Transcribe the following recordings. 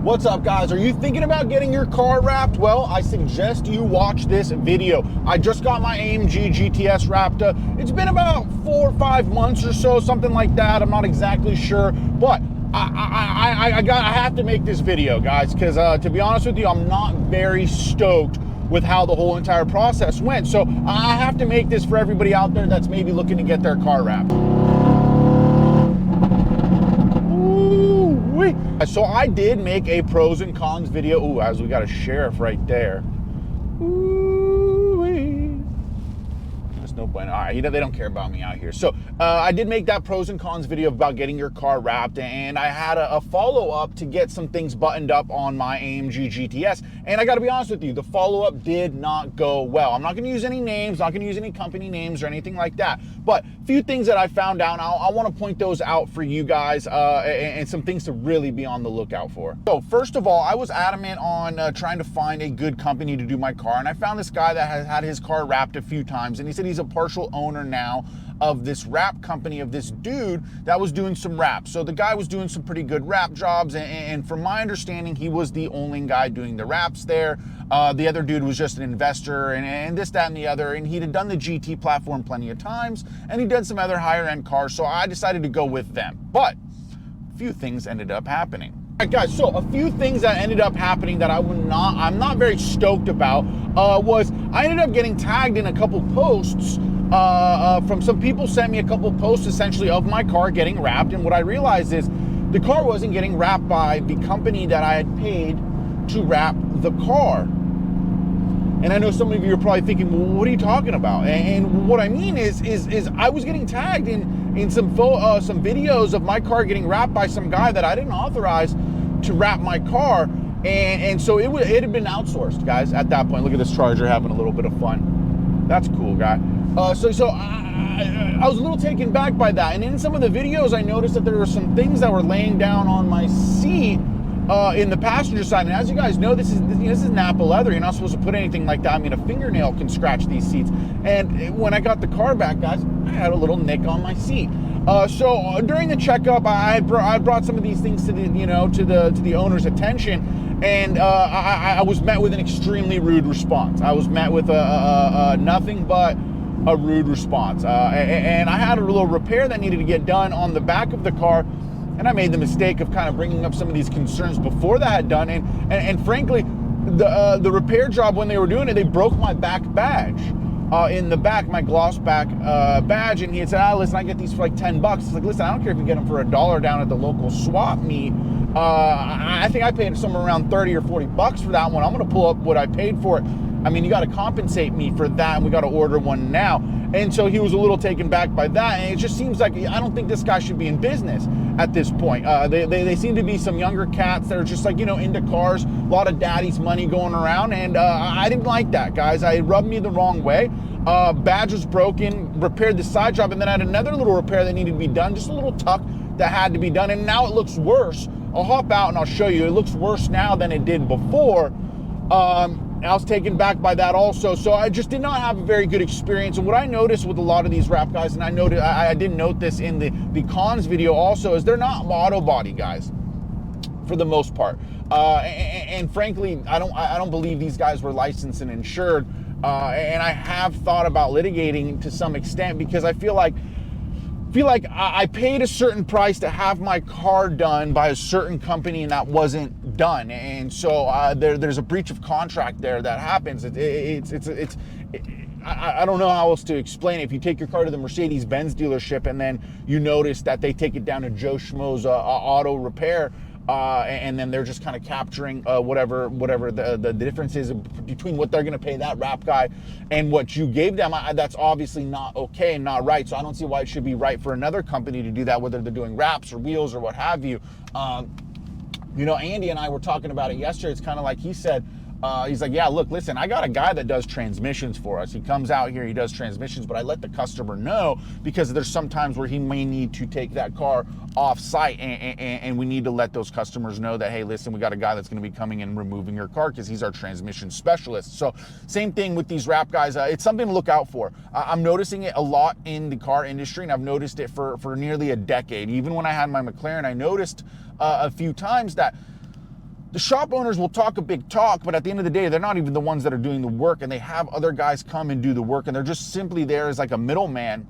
What's up, guys? Are you thinking about getting your car wrapped? Well, I suggest you watch this video. I just got my AMG GTS wrapped. It's been about 4 or 5 months or so, something like that. I'm not exactly sure, but I have to make this video, guys, because to be honest with you, I'm not very stoked with how the whole entire process went. So I have to make this for everybody out there that's maybe looking to get their car wrapped. So I did make a pros and cons video. Ooh, as we got a sheriff right there. Ooh-wee. There's no point. All right, they don't care about me out here. So I did make that pros and cons video about getting your car wrapped, and I had a follow-up to get some things buttoned up on my AMG GTS. And I got to be honest with you, the follow-up did not go well. I'm not going to use any names, not going to use any company names or anything like that. But a few things that I found out, I want to point those out for you guys, and some things to really be on the lookout for. So first of all, I was adamant on trying to find a good company to do my car, and I found this guy that has had his car wrapped a few times, and he said he's a partial owner now of this wrap company of this dude that was doing some wraps. So the guy was doing some pretty good wrap jobs, and from my understanding, he was the only guy doing the wraps there. The other dude was just an investor and this, that, and the other, and he'd had done the GT platform plenty of times, and he'd done some other higher end cars, so I decided to go with them. But a few things ended up happening. All right, guys, so a few things that ended up happening that I'm not very stoked about was I ended up getting tagged in a couple posts from some people. Sent me a couple posts essentially of my car getting wrapped, and what I realized is the car wasn't getting wrapped by the company that I had paid to wrap the car. And I know some of you are probably thinking, well, what are you talking about? And what I mean is I was getting tagged in some videos of my car getting wrapped by some guy that I didn't authorize to wrap my car, and so it had been outsourced, guys. At that point, look at this Charger having a little bit of fun. That's cool, guy. So I was a little taken back by that, and in some of the videos, I noticed that there were some things that were laying down on my seat in the passenger side. And as you guys know, this is Nappa leather. You're not supposed to put anything like that. I mean, a fingernail can scratch these seats. And when I got the car back, guys, I had a little nick on my seat. So during the checkup, I brought some of these things to the owner's attention, and I was met with an extremely rude response. I was met with nothing but a rude response. And I had a little repair that needed to get done on the back of the car, and I made the mistake of kind of bringing up some of these concerns before that had done. And frankly, the repair job, when they were doing it, they broke my back badge. In the back, my gloss back badge, and he had said, listen, I get these for like $10. It's like, listen, I don't care if you get them for $1 down at the local swap meet. I think I paid somewhere around 30 or 40 bucks for that one. I'm gonna pull up what I paid for it. I mean, you gotta compensate me for that, and we gotta order one now. And so he was a little taken back by that, and it just seems like I don't think this guy should be in business at this point. They seem to be some younger cats that are just like, into cars, a lot of daddy's money going around, and I didn't like that, guys. It rubbed me the wrong way. Badge was broken, repaired the side job, and then I had another little repair that needed to be done, just a little tuck that had to be done, and now it looks worse. I'll hop out and I'll show you. It looks worse now than it did before. I was taken back by that also. So I just did not have a very good experience. And what I noticed with a lot of these wrap guys, and I did note this in the cons video also, is they're not auto body guys for the most part. And frankly, I don't believe these guys were licensed and insured. And I have thought about litigating to some extent, because I feel like I paid a certain price to have my car done by a certain company, and that wasn't done. And so there's a breach of contract there that happens. I don't know how else to explain it. If you take your car to the Mercedes-Benz dealership and then you notice that they take it down to Joe Schmo's auto repair, and then they're just kind of capturing whatever the difference is between what they're going to pay that wrap guy and what you gave them, that's obviously not okay and not right. So I don't see why it should be right for another company to do that, whether they're doing wraps or wheels or what have you. Andy and I were talking about it yesterday. It's kind of like he said, he's like, yeah, look, listen, I got a guy that does transmissions for us. He comes out here, he does transmissions, but I let the customer know, because there's some times where he may need to take that car off site, and we need to let those customers know that, hey, listen, we got a guy that's going to be coming and removing your car because he's our transmission specialist. So same thing with these wrap guys. It's something to look out for. I'm noticing it a lot in the car industry, and I've noticed it for nearly a decade. Even when I had my McLaren, I noticed a few times that the shop owners will talk a big talk, but at the end of the day, they're not even the ones that are doing the work, and they have other guys come and do the work, and they're just simply there as like a middleman.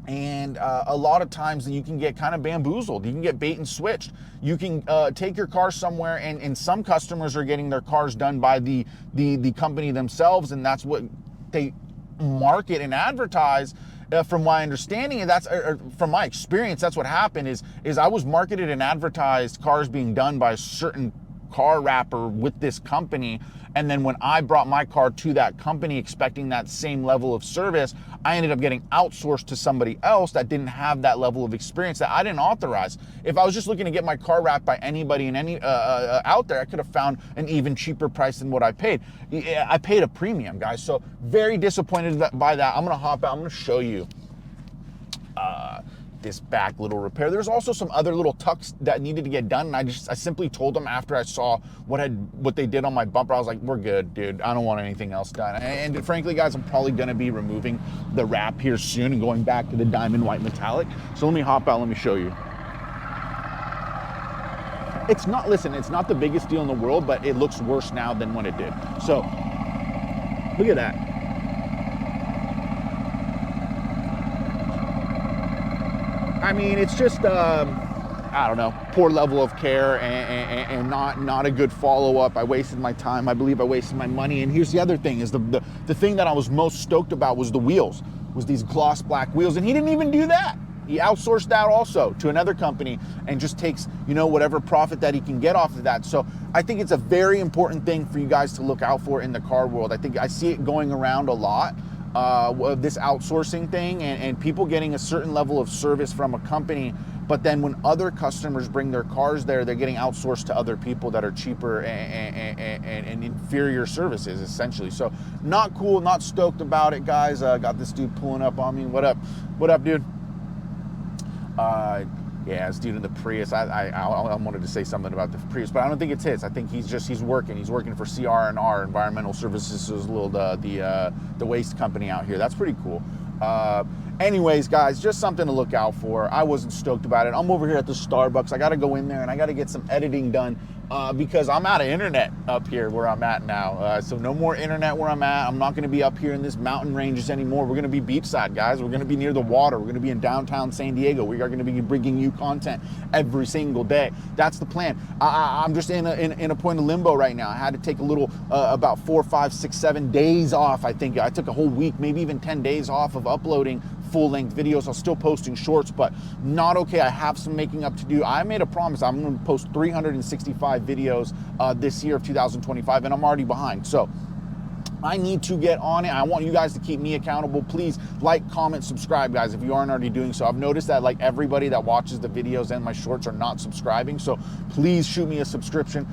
And a lot of times you can get kind of bamboozled. You can get bait and switched. You can take your car somewhere, and some customers are getting their cars done by the company themselves, and that's what they market and advertise. From my understanding, and that's from my experience, that's what happened is I was marketed and advertised cars being done by a certain car wrapper with this company, and then when I brought my car to that company expecting that same level of service, I ended up getting outsourced to somebody else that didn't have that level of experience that I didn't authorize. If I was just looking to get my car wrapped by anybody and any out there, I could have found an even cheaper price than what I paid. I paid a premium, guys, so very disappointed by that. I'm gonna hop out, I'm gonna show you this back little repair. There's also some other little tucks that needed to get done, and I simply told them after I saw what they did on my bumper, I was like, we're good, dude. I don't want anything else done. And frankly, guys, I'm probably gonna be removing the wrap here soon and going back to the diamond white metallic. So let me hop out, let me show you. It's not the biggest deal in the world, but it looks worse now than when it did. So look at that. I mean, it's just, I don't know, poor level of care and not a good follow-up. I wasted my time. I believe I wasted my money. And here's the other thing is the thing that I was most stoked about was the wheels, was these gloss black wheels. And he didn't even do that. He outsourced that also to another company and just takes, you know, whatever profit that he can get off of that. So I think it's a very important thing for you guys to look out for in the car world. I think I see it going around a lot. This outsourcing thing and people getting a certain level of service from a company, but then when other customers bring their cars there, they're getting outsourced to other people that are cheaper and inferior services, essentially. So not cool, not stoked about it, guys. Got this dude pulling up on me. What up, dude? Yeah, this dude in the Prius. I wanted to say something about the Prius, but I don't think it's his. I think he's working. He's working for CR&R Environmental Services, the waste company out here. That's pretty cool. Anyways, guys, just something to look out for. I wasn't stoked about it. I'm over here at the Starbucks. I got to go in there and I got to get some editing done because I'm out of internet up here where I'm at now. So no more internet where I'm at. I'm not going to be up here in this mountain ranges anymore. We're going to be beachside, guys. We're going to be near the water. We're going to be in downtown San Diego. We are going to be bringing you content every single day. That's the plan. I'm just in a point of limbo right now. I had to take a little, about 4, 5, 6, 7 days off. I think I took a whole week, maybe even 10 days off of uploading full-length videos. I'm still posting shorts, but not okay. I have some making up to do. I made a promise. I'm going to post 365 videos this year of 2025, and I'm already behind. So I need to get on it. I want you guys to keep me accountable. Please like, comment, subscribe, guys, if you aren't already doing so. I've noticed that like everybody that watches the videos and my shorts are not subscribing. So please shoot me a subscription,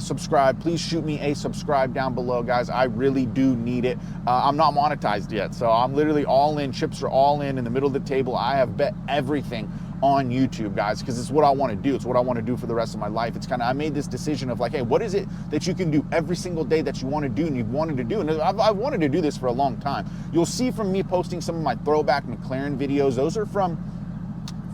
subscribe. Please shoot me a subscribe down below, guys. I really do need it. I'm not monetized yet. So I'm literally all in. Chips are all in the middle of the table. I have bet everything on YouTube, guys, because it's what I want to do. It's what I want to do for the rest of my life. It's kind of, I made this decision of like, hey, what is it that you can do every single day that you want to do and you've wanted to do? And I've wanted to do this for a long time. You'll see from me posting some of my throwback McLaren videos. Those are from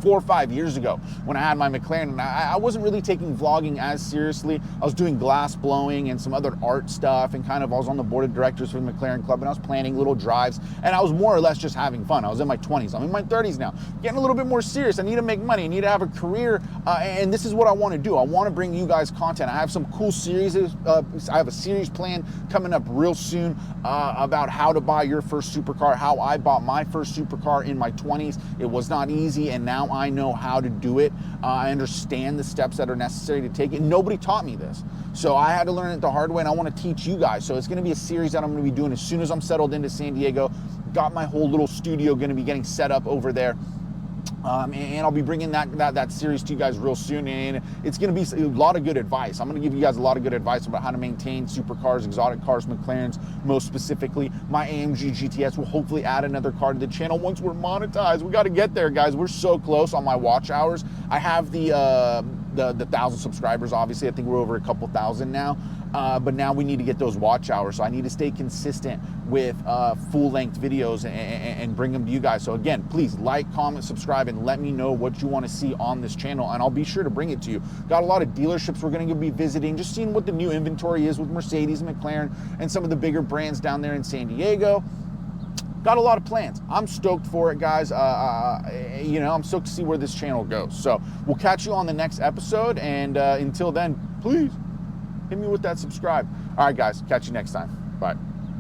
4 or 5 years ago when I had my McLaren, and I wasn't really taking vlogging as seriously. I was doing glass blowing and some other art stuff, and kind of I was on the board of directors for the McLaren Club, and I was planning little drives, and I was more or less just having fun. I was in my 20s. I'm in my 30s now, getting a little bit more serious. I need to make money. I need to have a career, and this is what I want to do. I want to bring you guys content. I have some cool series. I have a series plan coming up real soon about how to buy your first supercar, how I bought my first supercar in my 20s. It was not easy, and now I know how to do it. I understand the steps that are necessary to take it. Nobody taught me this, so I had to learn it the hard way, and I want to teach you guys. So it's going to be a series that I'm going to be doing as soon as I'm settled into San Diego. Got my whole little studio going to be getting set up over there. And I'll be bringing that series to you guys real soon, and it's going to be a lot of good advice. I'm going to give you guys a lot of good advice about how to maintain supercars, exotic cars, McLarens, most specifically. My AMG GTS will hopefully add another car to the channel once we're monetized. We got to get there, guys. We're so close on my watch hours. I have the 1,000 subscribers, obviously. I think we're over a couple thousand now. but now we need to get those watch hours. So I need to stay consistent with full-length videos and bring them to you guys. So again, please like, comment, subscribe, and let me know what you want to see on this channel, and I'll be sure to bring it to you. Got a lot of dealerships we're going to be visiting, just seeing what the new inventory is with Mercedes and McLaren and some of the bigger brands down there in San Diego. Got a lot of plans. I'm stoked for it, guys. I'm stoked to see where this channel goes. So we'll catch you on the next episode, and until then, please hit me with that subscribe. All right, guys, catch you next time. Bye.